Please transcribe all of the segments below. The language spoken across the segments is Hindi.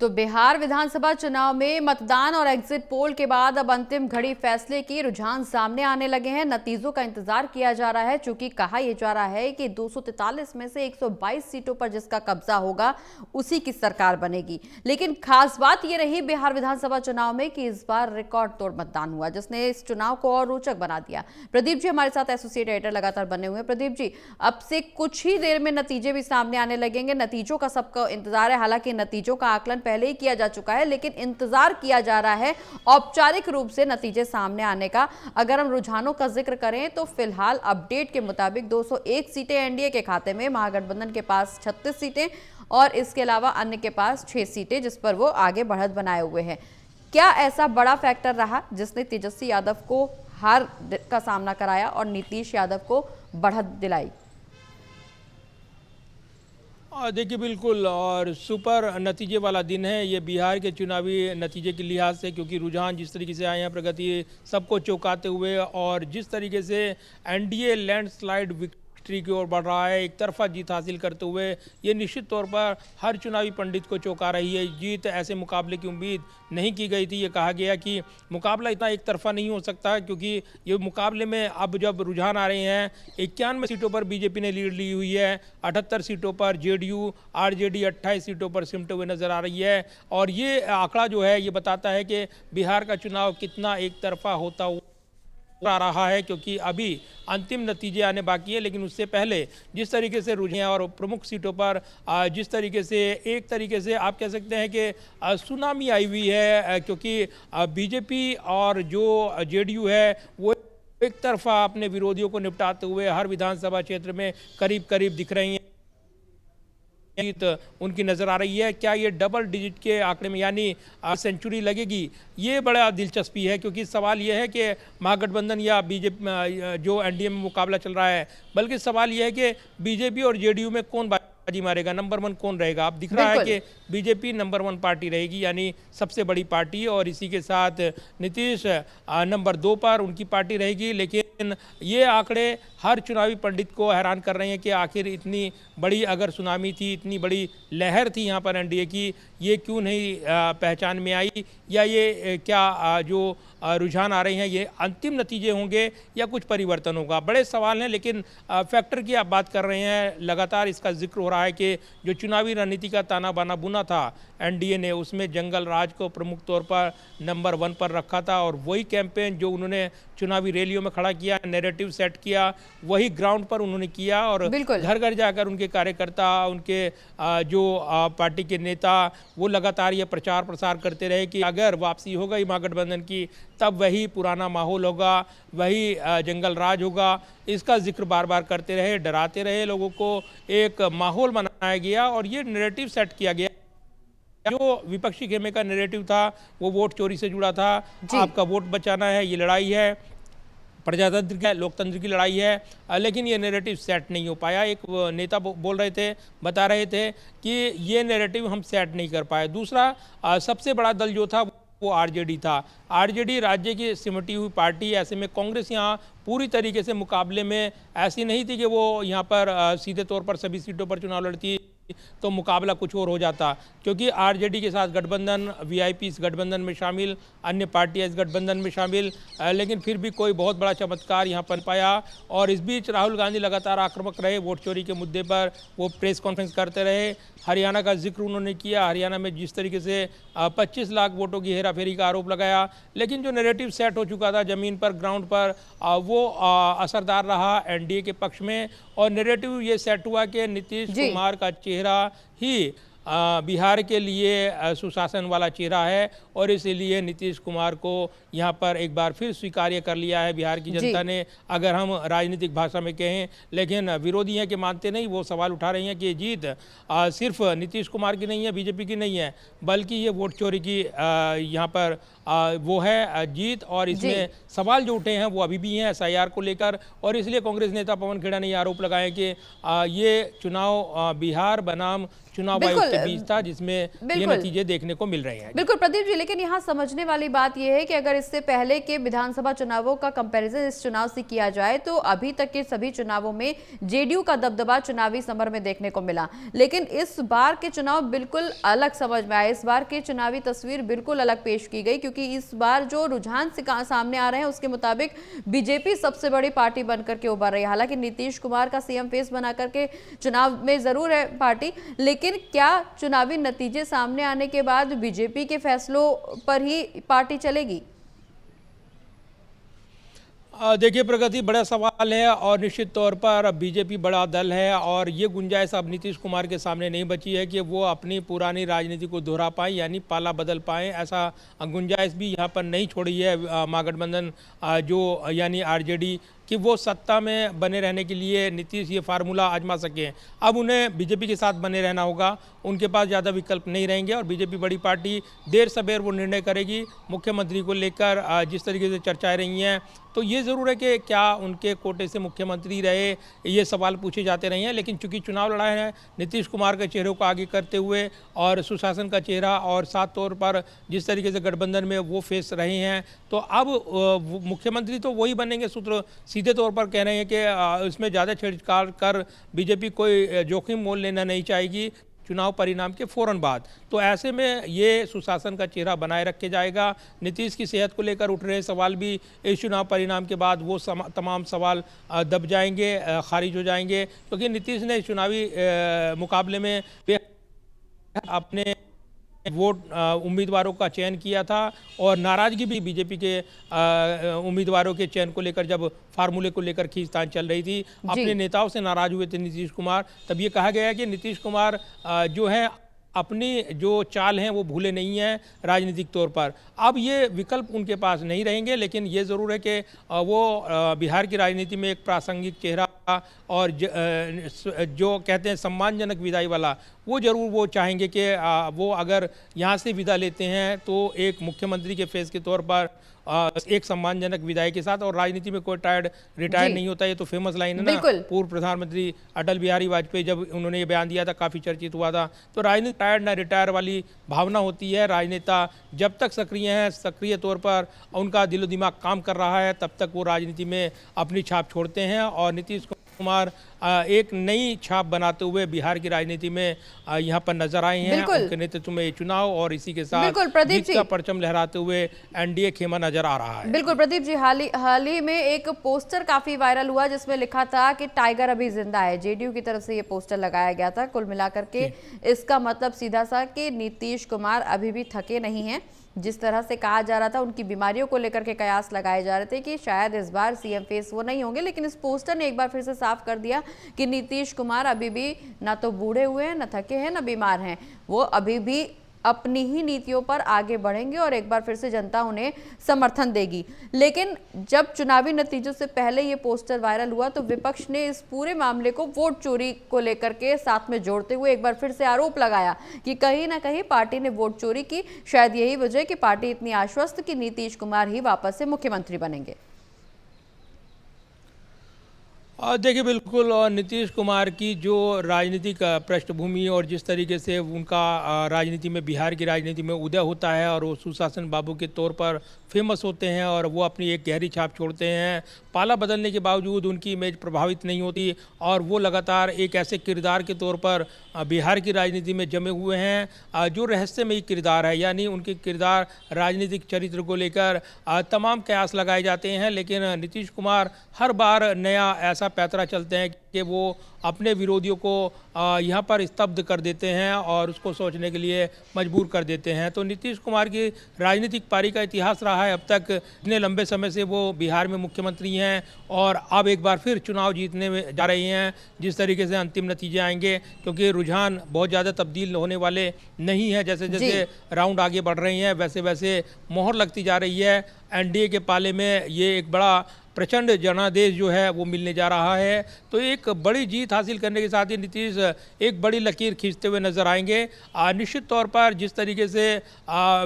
तो बिहार विधानसभा चुनाव में मतदान और एग्जिट पोल के बाद अब अंतिम घड़ी फैसले की रुझान सामने आने लगे हैं। नतीजों का इंतजार किया जा रहा है, चूंकि कहा यह जा रहा है कि 243 में से 122 सीटों पर जिसका कब्जा होगा उसी की सरकार बनेगी। लेकिन खास बात यह रही बिहार विधानसभा चुनाव में कि इस बार रिकॉर्ड तोड़ मतदान हुआ, जिसने इस चुनाव को और रोचक बना दिया। प्रदीप जी हमारे साथ एसोसिएट एडिटर लगातार बने हुए हैं। प्रदीप जी, अब से कुछ ही देर में नतीजे भी सामने आने लगेंगे। नतीजों का सबका इंतजार है, हालांकि नतीजों का आकलन पहले ही किया जा चुका है, लेकिन इंतजार किया जा रहा है औपचारिक रूप से नतीजे सामने आने का। अगर हम रुझानों का जिक्र करें तो फिलहाल अपडेट के मुताबिक 201 सीटें एनडीए के खाते में, महागठबंधन के पास 36 सीटें और इसके अलावा अन्य के पास 6 सीटें, जिस पर वो आगे बढ़त बनाए हुए हैं। क्या ऐसा बड़ा फैक्टर रहा जिसने तेजस्वी यादव को हार का सामना कराया और नीतीश यादव को बढ़त दिलाई? देखिए बिल्कुल, और सुपर नतीजे वाला दिन है ये बिहार के चुनावी नतीजे के लिहाज से, क्योंकि रुझान जिस तरीके से आए हैं, प्रगति सबको चौंकाते हुए, और जिस तरीके से एनडीए लैंडस्लाइड विक्ट्री की ओर बढ़ रहा है, एक तरफा जीत हासिल करते हुए, ये निश्चित तौर पर हर चुनावी पंडित को चौंका रही है। जीत ऐसे मुकाबले की उम्मीद नहीं की गई थी। ये कहा गया कि मुकाबला इतना एक तरफा नहीं हो सकता, क्योंकि ये मुकाबले में अब जब रुझान आ रहे हैं, 91 सीटों पर बीजेपी ने लीड ली हुई है, 78 सीटों पर जेडीयू, आरजेडी 28 सीटों पर सिमटे हुए नजर आ रही है। और ये आंकड़ा जो है ये बताता है कि बिहार का चुनाव कितना एक तरफा होता हुआ आ रहा है, क्योंकि अभी अंतिम नतीजे आने बाकी है। लेकिन उससे पहले जिस तरीके से रुझान और प्रमुख सीटों पर जिस तरीके से एक तरीके से आप कह सकते हैं कि सुनामी आई हुई है, क्योंकि बीजेपी और जो जेडीयू है वो एक तरफा अपने विरोधियों को निपटाते हुए हर विधानसभा क्षेत्र में करीब करीब दिख रही हैं। जीत उनकी नजर आ रही है। क्या ये डबल डिजिट के आंकड़े में यानी सेंचुरी लगेगी, ये बड़ा दिलचस्पी है, क्योंकि सवाल यह है कि महागठबंधन या बीजेपी जो एनडीए में मुकाबला चल रहा है, बल्कि सवाल यह है कि बीजेपी और जेडीयू में कौन बाजी मारेगा, नंबर 1 कौन रहेगा। अब दिख रहा है कि बीजेपी नंबर 1 पार्टी रहेगी, यानी सबसे बड़ी पार्टी, और इसी के साथ नीतीश नंबर 2 पर उनकी पार्टी रहेगी। लेकिन ये आंकड़े हर चुनावी पंडित को हैरान कर रहे हैं कि आखिर इतनी बड़ी अगर सुनामी थी, इतनी बड़ी लहर थी यहाँ पर एनडीए की, ये क्यों नहीं पहचान में आई, या ये क्या जो रुझान आ रहे हैं ये अंतिम नतीजे होंगे या कुछ परिवर्तन होगा। बड़े सवाल हैं। लेकिन फैक्टर की आप बात कर रहे हैं, लगातार इसका जिक्र हो रहा है कि जो चुनावी रणनीति का ताना बाना बुना था एनडीए ने, उसमें जंगल राज को प्रमुख तौर पर नंबर 1 पर रखा था, और वही कैंपेन जो उन्होंने चुनावी रैलियों में खड़ा किया, नैरेटिव सेट किया, वही ग्राउंड पर उन्होंने किया, और घर घर जाकर उनके कार्यकर्ता, उनके जो पार्टी के नेता, वो लगातार ये प्रचार प्रसार करते रहे कि अगर वापसी हो गई महागठबंधन की, तब वही पुराना माहौल होगा, वही जंगल राज होगा। इसका जिक्र बार बार करते रहे, डराते रहे लोगों को, एक माहौल बनाया गया और ये नैरेटिव सेट किया गया। जो विपक्षी खेमे का नैरेटिव था वो वोट चोरी से जुड़ा था, आपका वोट बचाना है, ये लड़ाई है, प्रजातंत्र की, लोकतंत्र की लड़ाई है। लेकिन ये नैरेटिव सेट नहीं हो पाया। एक नेता बोल रहे थे, बता रहे थे कि ये नैरेटिव हम सेट नहीं कर पाए। दूसरा, सबसे बड़ा दल जो था वो आरजेडी था। आरजेडी राज्य की सिमटी हुई पार्टी, ऐसे में कांग्रेस यहाँ पूरी तरीके से मुकाबले में ऐसी नहीं थी कि वो यहाँ पर सीधे तौर पर सभी सीटों पर चुनाव लड़ती, तो मुकाबला कुछ और हो जाता, क्योंकि आरजेडी के साथ गठबंधन, वीआईपी इस गठबंधन में शामिल, अन्य पार्टियां इस गठबंधन में शामिल, लेकिन फिर भी कोई बहुत बड़ा चमत्कार यहां पर पाया। और इस बीच राहुल गांधी लगातार आक्रामक रहे, वोट चोरी के मुद्दे पर वो प्रेस कॉन्फ्रेंस करते रहे। हरियाणा का जिक्र उन्होंने किया, हरियाणा में जिस तरीके से 25 लाख वोटों की हेराफेरी का आरोप लगाया। लेकिन जो नैरेटिव सेट हो चुका था जमीन पर, ग्राउंड पर, वो असरदार रहा एनडीए के पक्ष में, और नैरेटिव ये सेट हुआ कि नीतीश कुमार का चेहरा ही बिहार के लिए सुशासन वाला चेहरा है, और इसलिए नीतीश कुमार को यहाँ पर एक बार फिर स्वीकार्य कर लिया है बिहार की जनता ने, अगर हम राजनीतिक भाषा में कहें। लेकिन विरोधी हैं कि मानते नहीं, वो सवाल उठा रहे हैं कि जीत सिर्फ नीतीश कुमार की नहीं है, बीजेपी की नहीं है, बल्कि ये वोट चोरी की यहाँ पर वो है जीत। और इसमें सवाल जो उठे हैं वो अभी भी हैं एसआईआर को लेकर, और इसलिए कांग्रेस नेता पवन खेड़ा ने ये आरोप लगाए कि ये चुनाव बिहार बनाम चुनाव आयोग बिल्कुल के बीच था, जिसमें ये बिल्कुल नतीजे देखने को मिल रहे हैं। बिल्कुल प्रदीप जी, लेकिन यहाँ समझने वाली बात यह है कि अगर इससे पहले के विधानसभा चुनावों का कंपैरिजन इस चुनाव से किया जाए तो अभी तक के सभी चुनावों में जेडीयू का दबदबा चुनावी समर में देखने को मिला, लेकिन इस बार के चुनाव बिल्कुल अलग समझ में आए। इस बार की चुनावी तस्वीर बिल्कुल अलग पेश की गई, क्योंकि इस बार जो रुझान से सामने आ रहे हैं उसके मुताबिक बीजेपी सबसे बड़ी पार्टी बनकर के उभर रही है। हालांकि नीतीश कुमार का सीएम फेस बना करके चुनाव में जरूर है पार्टी, लेकिन क्या चुनावी नतीजे सामने आने के बाद बीजेपी के फैसलों पर ही पार्टी चलेगी? देखिए प्रगति, बड़ा सवाल है और निश्चित तौर पर बीजेपी बड़ा दल है और ये गुंजाइश अब नीतीश कुमार के सामने नहीं बची है कि वो अपनी पुरानी राजनीति को दोहरा पाएं, यानी पाला बदल पाएं। ऐसा गुंजाइश भी यहाँ पर नहीं छोड़ी है महागठबंधन जो यानी आरजेडी, कि वो सत्ता में बने रहने के लिए नीतीश ये फार्मूला आजमा सकें। अब उन्हें बीजेपी के साथ बने रहना होगा, उनके पास ज़्यादा विकल्प नहीं रहेंगे और बीजेपी बड़ी पार्टी देर सबेर वो निर्णय करेगी। मुख्यमंत्री को लेकर जिस तरीके से चर्चाएं रही हैं, तो ये ज़रूर है कि क्या उनके कोटे से मुख्यमंत्री रहे, ये सवाल पूछे जाते रहे हैं। लेकिन चूंकि चुनाव लड़ा है नीतीश कुमार के चेहरे को आगे करते हुए और सुशासन का चेहरा और साथ तौर पर जिस तरीके से गठबंधन में वो फेस रहे हैं, तो अब मुख्यमंत्री तो वही बनेंगे। सूत्र सीधे तौर पर कह रहे हैं कि इसमें ज़्यादा छेड़छाड़ कर बीजेपी कोई जोखिम मोल लेना नहीं चाहेगी चुनाव परिणाम के फौरन बाद। तो ऐसे में ये सुशासन का चेहरा बनाए रखे जाएगा। नीतीश की सेहत को लेकर उठ रहे सवाल भी इस चुनाव परिणाम के बाद वो तमाम सवाल दब जाएंगे, खारिज हो जाएंगे, क्योंकि नीतीश ने चुनावी मुकाबले में अपने वोट उम्मीदवारों का चयन किया था और नाराजगी भी बीजेपी के उम्मीदवारों के चयन को लेकर, जब फार्मूले को लेकर खींचतान चल रही थी, अपने नेताओं से नाराज हुए थे नीतीश कुमार। तब ये कहा गया कि नीतीश कुमार जो है अपनी जो चाल हैं वो भूले नहीं हैं राजनीतिक तौर पर। अब ये विकल्प उनके पास नहीं रहेंगे, लेकिन ये ज़रूर है कि वो बिहार की राजनीति में एक प्रासंगिक चेहरा और जो कहते हैं सम्मानजनक विदाई वाला, वो ज़रूर वो चाहेंगे कि वो अगर यहाँ से विदा लेते हैं तो एक मुख्यमंत्री के फेस के तौर पर एक सम्मानजनक विदाई के साथ। और राजनीति में कोई रिटायर नहीं होता, ये तो फेमस लाइन है ना। पूर्व प्रधानमंत्री अटल बिहारी वाजपेयी जब उन्होंने ये बयान दिया था, काफ़ी चर्चित हुआ था। तो राजनीति टायर ना रिटायर वाली भावना होती है। राजनेता जब तक सक्रिय हैं, सक्रिय तौर पर उनका दिलो दिमाग काम कर रहा है, तब तक वो राजनीति में अपनी छाप छोड़ते हैं। और नीतीश कुमार एक नई छाप बनाते हुए बिहार की राजनीति में यहाँ पर नजर आए हैं। उनके नेतृत्व में ये चुनाव और इसी के साथ जीत का परचम लहराते हुए एनडीए खेमा नजर आ रहा है। बिल्कुल प्रदीप जी, हाल ही में एक पोस्टर काफी वायरल हुआ जिसमें लिखा था कि टाइगर अभी जिंदा है। जेडीयू की तरफ से ये पोस्टर लगाया गया था। कुल मिलाकर के इसका मतलब सीधा सा कि नीतीश कुमार अभी भी थके नहीं हैं। जिस तरह से कहा जा रहा था, उनकी बीमारियों को लेकर के कयास लगाए जा रहे थे कि शायद इस बार सीएम फेस वो नहीं होंगे, लेकिन इस पोस्टर ने एक बार फिर से साफ कर दिया कि नीतीश कुमार अभी भी ना तो बूढ़े हुए हैं, ना थके हैं, ना बीमार हैं। वो अभी भी अपनी ही नीतियों पर आगे बढ़ेंगे और एक बार फिर से जनता उन्हें समर्थन देगी। लेकिन जब चुनावी नतीजों से पहले ये पोस्टर वायरल हुआ तो विपक्ष ने इस पूरे मामले को वोट चोरी को लेकर के साथ में जोड़ते हुए एक बार फिर से आरोप लगाया कि कहीं ना कहीं पार्टी ने वोट चोरी की। शायद यही वजह कि पार्टी इतनी आश्वस्त कि नीतीश कुमार ही वापस से मुख्यमंत्री बनेंगे। देखिए बिल्कुल, और नीतीश कुमार की जो राजनीतिक पृष्ठभूमि और जिस तरीके से उनका राजनीति में, बिहार की राजनीति में उदय होता है और वो सुशासन बाबू के तौर पर फेमस होते हैं और वो अपनी एक गहरी छाप छोड़ते हैं। पाला बदलने के बावजूद उनकी इमेज प्रभावित नहीं होती और वो लगातार एक ऐसे किरदार के तौर पर बिहार की राजनीति में जमे हुए हैं जो रहस्यमयी किरदार है। यानी उनके किरदार, राजनीतिक चरित्र को लेकर तमाम कयास लगाए जाते हैं, लेकिन नीतीश कुमार हर बार नया ऐसा पैतरा चलते हैं कि वो अपने विरोधियों को यहाँ पर स्तब्ध कर देते हैं और उसको सोचने के लिए मजबूर कर देते हैं। तो नीतीश कुमार की राजनीतिक पारी का इतिहास रहा है अब तक। इतने लंबे समय से वो बिहार में मुख्यमंत्री हैं और अब एक बार फिर चुनाव जीतने में जा रही हैं। जिस तरीके से अंतिम नतीजे आएंगे, क्योंकि रुझान बहुत ज़्यादा तब्दील होने वाले नहीं है, जैसे जैसे राउंड आगे बढ़ रही हैं वैसे वैसे मोहर लगती जा रही है। एनडीए के पाले में ये एक बड़ा प्रचंड जनादेश जो है वो मिलने जा रहा है। तो एक बड़ी जीत हासिल करने के साथ ही नीतीश एक बड़ी लकीर खींचते हुए नजर आएंगे। निश्चित तौर पर जिस तरीके से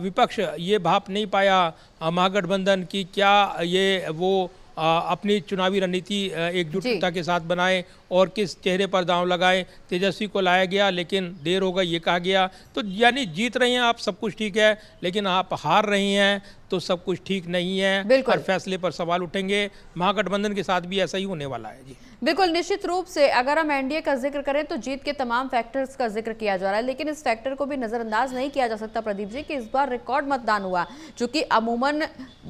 विपक्ष ये भाप नहीं पाया महागठबंधन की क्या ये वो अपनी चुनावी रणनीति एकजुटता के साथ बनाएं और किस चेहरे पर दांव लगाएं। तेजस्वी को लाया गया लेकिन देर हो गई ये कहा गया, तो यानी जीत रही हैं आप, सब कुछ ठीक है, लेकिन आप हार रही हैं तो सब कुछ ठीक नहीं है और फैसले पर सवाल उठेंगे। महागठबंधन के साथ भी ऐसा ही होने वाला है। जी बिल्कुल, निश्चित रूप से अगर हम एनडीए का जिक्र करें तो जीत के तमाम फैक्टर्स का जिक्र किया जा रहा है, लेकिन इस फैक्टर को भी नजरअंदाज नहीं किया जा सकता प्रदीप जी कि इस बार रिकॉर्ड मतदान हुआ, क्योंकि अमूमन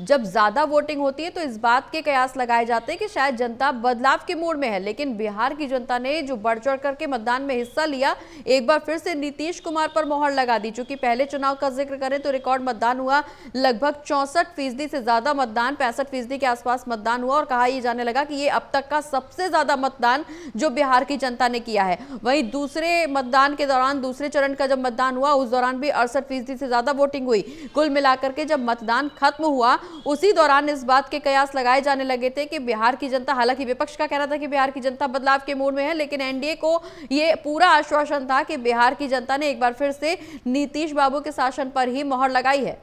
जब ज्यादा वोटिंग होती है तो इस बात के कयास लगाए जाते हैं कि शायद जनता बदलाव के मूड में है, लेकिन बिहार की जनता ने जो बढ़ चढ़ करके मतदान में हिस्सा लिया, एक बार फिर से नीतीश कुमार पर मोहर लगा दी। चूंकि पहले चुनाव का जिक्र करें तो रिकॉर्ड मतदान हुआ, लगभग 64% से ज्यादा मतदान, 65% के आसपास मतदान हुआ और कहा यह जाने लगा कि ये अब तक का सबसे ज्यादा मतदान जो बिहार की जनता ने किया है। वहीं दूसरे मतदान के दौरान, दूसरे चरण का जब मतदान हुआ उस दौरान भी 68% से ज्यादा वोटिंग हुई। कुल मिलाकर के जब मतदान खत्म हुआ उसी दौरान इस बात के कयास लगाए जाने लगे थे कि बिहार की जनता, हालांकि विपक्ष का कहना था कि बिहार की जनता बदलाव के मूड में है, लेकिन एनडीए को यह पूरा आश्वासन था कि बिहार की जनता ने एक बार फिर से नीतीश बाबू के शासन पर ही मोहर लगाई है।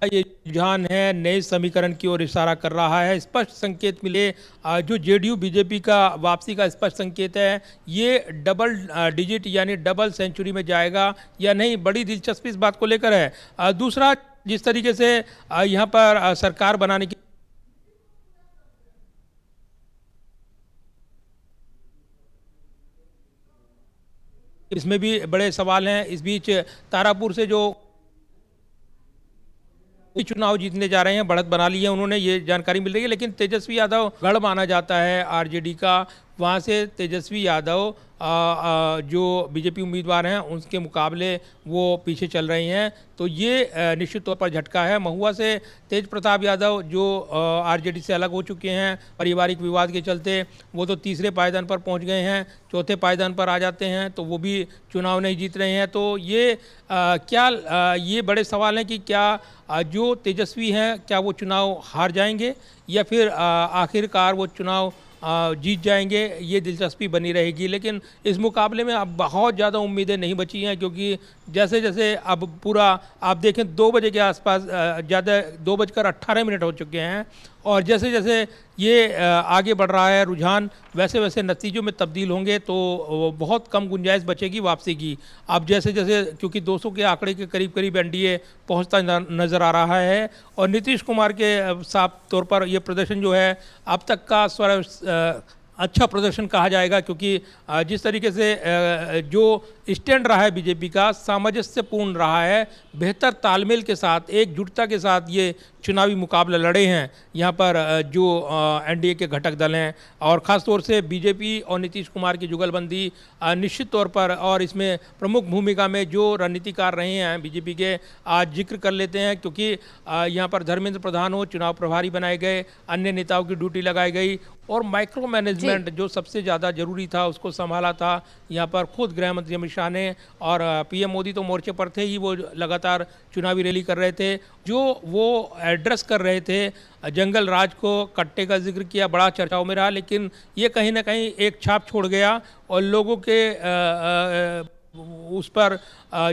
ये रुझान है नए समीकरण की ओर इशारा कर रहा है। स्पष्ट संकेत मिले, जो जेडीयू बीजेपी का वापसी का स्पष्ट संकेत है, ये डबल डिजिट यानी डबल सेंचुरी में जाएगा या नहीं, बड़ी दिलचस्पी इस बात को लेकर है। दूसरा, जिस तरीके से यहाँ पर सरकार बनाने की इसमें भी बड़े सवाल हैं। इस बीच तारापुर से जो चुनाव जीतने जा रहे हैं, बढ़त बना ली है उन्होंने, ये जानकारी मिल रही है, लेकिन तेजस्वी यादव गढ़ माना जाता है आरजेडी का, वहाँ से तेजस्वी यादव जो बीजेपी उम्मीदवार हैं उनके मुकाबले वो पीछे चल रही हैं, तो ये निश्चित तौर पर झटका है। महुआ से तेज प्रताप यादव जो आरजेडी से अलग हो चुके हैं पारिवारिक विवाद के चलते, वो तो तीसरे पायदान पर पहुंच गए हैं, चौथे पायदान पर आ जाते हैं तो वो भी चुनाव नहीं जीत रहे हैं। तो ये ये बड़े सवाल हैं कि क्या जो तेजस्वी हैं क्या वो चुनाव हार जाएंगे या फिर आखिरकार वो चुनाव जीत जाएंगे, ये दिलचस्पी बनी रहेगी। लेकिन इस मुकाबले में अब बहुत ज़्यादा उम्मीदें नहीं बची हैं, क्योंकि जैसे जैसे अब पूरा आप देखें 2 बजे के आसपास, ज़्यादा 2:18 हो चुके हैं, और जैसे जैसे ये आगे बढ़ रहा है रुझान, वैसे वैसे नतीजों में तब्दील होंगे, तो बहुत कम गुंजाइश बचेगी वापसी की। अब जैसे जैसे क्योंकि 200 के आंकड़े के करीब करीब एनडीए पहुंचता नज़र आ रहा है, और नीतीश कुमार के साफ तौर पर ये प्रदर्शन जो है अब तक का अच्छा प्रदर्शन कहा जाएगा, क्योंकि जिस तरीके से जो स्टैंड रहा है बीजेपी का, सामंजस्यपूर्ण रहा है, बेहतर तालमेल के साथ, एकजुटता के साथ ये चुनावी मुकाबला लड़े हैं यहाँ पर जो एनडीए के घटक दल हैं, और ख़ास तौर से बीजेपी और नीतीश कुमार की जुगलबंदी निश्चित तौर पर, और इसमें प्रमुख भूमिका में जो रणनीतिकार रहे हैं बीजेपी के, आज जिक्र कर लेते हैं, क्योंकि यहाँ पर धर्मेंद्र प्रधान हो चुनाव प्रभारी बनाए गए, अन्य नेताओं की ड्यूटी लगाई गई, और माइक्रो मैनेजमेंट जो सबसे ज़्यादा जरूरी था उसको संभाला था यहाँ पर खुद गृह मंत्री अमित शाह ने, और पीएम मोदी तो मोर्चे पर थे ही, वो लगातार चुनावी रैली कर रहे थे, जो वो एड्रेस कर रहे थे जंगल राज को, कट्टे का जिक्र किया, बड़ा चर्चाओं में रहा, लेकिन ये कहीं ना कहीं एक छाप छोड़ गया और लोगों के उस पर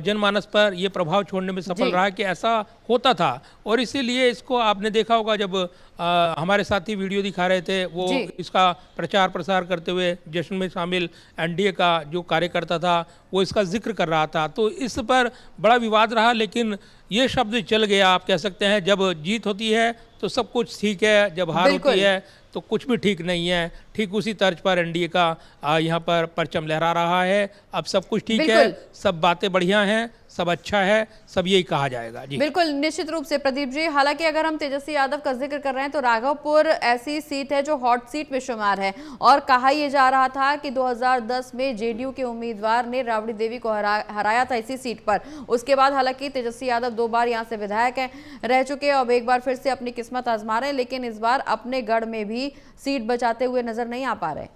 जनमानस पर ये प्रभाव छोड़ने में सफल रहा कि ऐसा होता था। और इसीलिए इसको आपने देखा होगा, जब हमारे साथी वीडियो दिखा रहे थे, वो इसका प्रचार प्रसार करते हुए जश्न में शामिल एनडीए का जो कार्यकर्ता था वो इसका जिक्र कर रहा था, तो इस पर बड़ा विवाद रहा, लेकिन ये शब्द चल गया, आप कह सकते हैं। जब जीत होती है तो सब कुछ ठीक है, जब हार होती है तो कुछ भी ठीक नहीं है। ठीक उसी तर्ज पर एनडीए का यहाँ पर परचम लहरा रहा है। अब सब कुछ ठीक है, सब बातें बढ़िया हैं, सब अच्छा है, सब यही कहा जाएगा। जी बिल्कुल, निश्चित रूप से प्रदीप जी। हालांकि अगर हम तेजस्वी यादव का जिक्र कर रहे हैं तो राघवपुर ऐसी सीट है जो हॉट सीट में शुमार है, और कहा यह जा रहा था कि 2010 में जेडीयू के उम्मीदवार ने राबड़ी देवी को हराया था इसी सीट पर। उसके बाद हालांकि तेजस्वी यादव 2 बार यहां से विधायक रह चुके हैं, अब एक बार फिर से अपनी किस्मत आजमा रहे हैं, लेकिन इस बार अपने गढ़ में भी सीट बचाते हुए नजर नहीं आ पा रहे।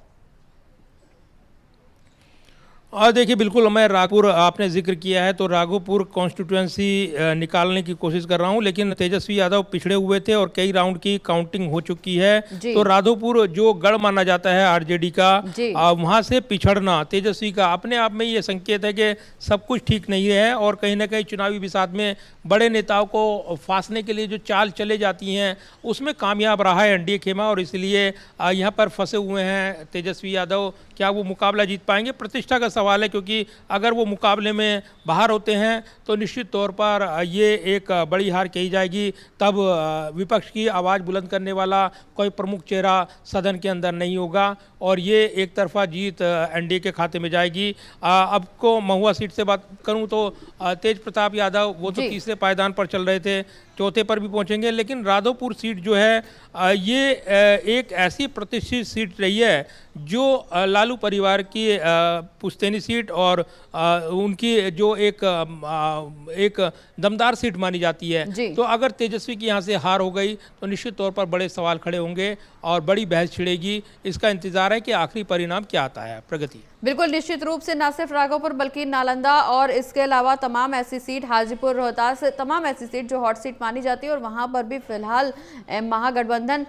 और देखिए बिल्कुल मैं राघोपुर आपने जिक्र किया है तो राघोपुर कॉन्स्टिट्यूएंसी निकालने की कोशिश कर रहा हूं, लेकिन तेजस्वी यादव पिछड़े हुए थे और कई राउंड की काउंटिंग हो चुकी है। जी। तो राघोपुर जो गढ़ माना जाता है आरजेडी का, जी। वहां से पिछड़ना तेजस्वी का अपने आप में ये संकेत है कि सब कुछ ठीक नहीं है और कहीं ना कहीं चुनावी विषाद में बड़े नेताओं को फांसने के लिए जो चाल चले जाती हैं उसमें कामयाब रहा है एनडीए खेमा, और इसलिए यहाँ पर फंसे हुए हैं तेजस्वी यादव। क्या वो मुकाबला जीत पाएंगे, प्रतिष्ठा का सवाल है, क्योंकि अगर वो मुकाबले में बाहर होते हैं तो निश्चित तौर पर ये एक बड़ी हार कही जाएगी। तब विपक्ष की आवाज़ बुलंद करने वाला कोई प्रमुख चेहरा सदन के अंदर नहीं होगा और ये एक तरफा जीत एनडीए के खाते में जाएगी। अब को महुआ सीट से बात करूं तो तेज प्रताप यादव वो तो तीसरे पायदान पर चल रहे थे, चौथे पर भी पहुंचेंगे, लेकिन राघोपुर सीट जो है ये एक ऐसी प्रतिष्ठित सीट रही है जो लालू परिवार की पुश्तैनी सीट और उनकी जो एक दमदार सीट मानी जाती है। तो अगर तेजस्वी की यहाँ से हार हो गई तो निश्चित तौर पर बड़े सवाल खड़े होंगे और बड़ी बहस छिड़ेगी। इसका इंतजार है कि आखिरी परिणाम क्या आता है। प्रगति बिल्कुल निश्चित रूप से न सिर्फ राघोपुर बल्कि नालंदा और इसके अलावा तमाम ऐसी सीट, हाजीपुर, रोहतास, तमाम ऐसी सीट जो हॉट सीट मानी जाती है और वहां पर भी फिलहाल महागठबंधन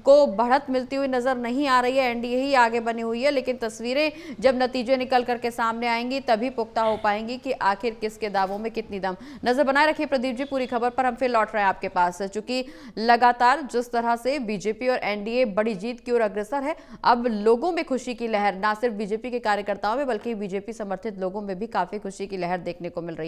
को बढ़त मिलती हुई नजर नहीं आ रही है। एनडीए ही आगे बनी हुई है, लेकिन तस्वीरें जब नतीजे निकल करके सामने आएंगी तभी पुख्ता हो पाएंगी कि आखिर किसके दावों में कितनी दम। नजर बनाए रखिए प्रदीप जी, पूरी खबर पर हम फिर लौट रहे हैं आपके पास, चूंकि लगातार जिस तरह से बीजेपी और एनडीए बड़ी जीत की ओर अग्रसर है, अब लोगों में खुशी की लहर, ना सिर्फ बीजेपी के कार्यकर्ताओं में बल्कि बीजेपी समर्थित लोगों में भी काफी खुशी की लहर देखने को मिल रही है।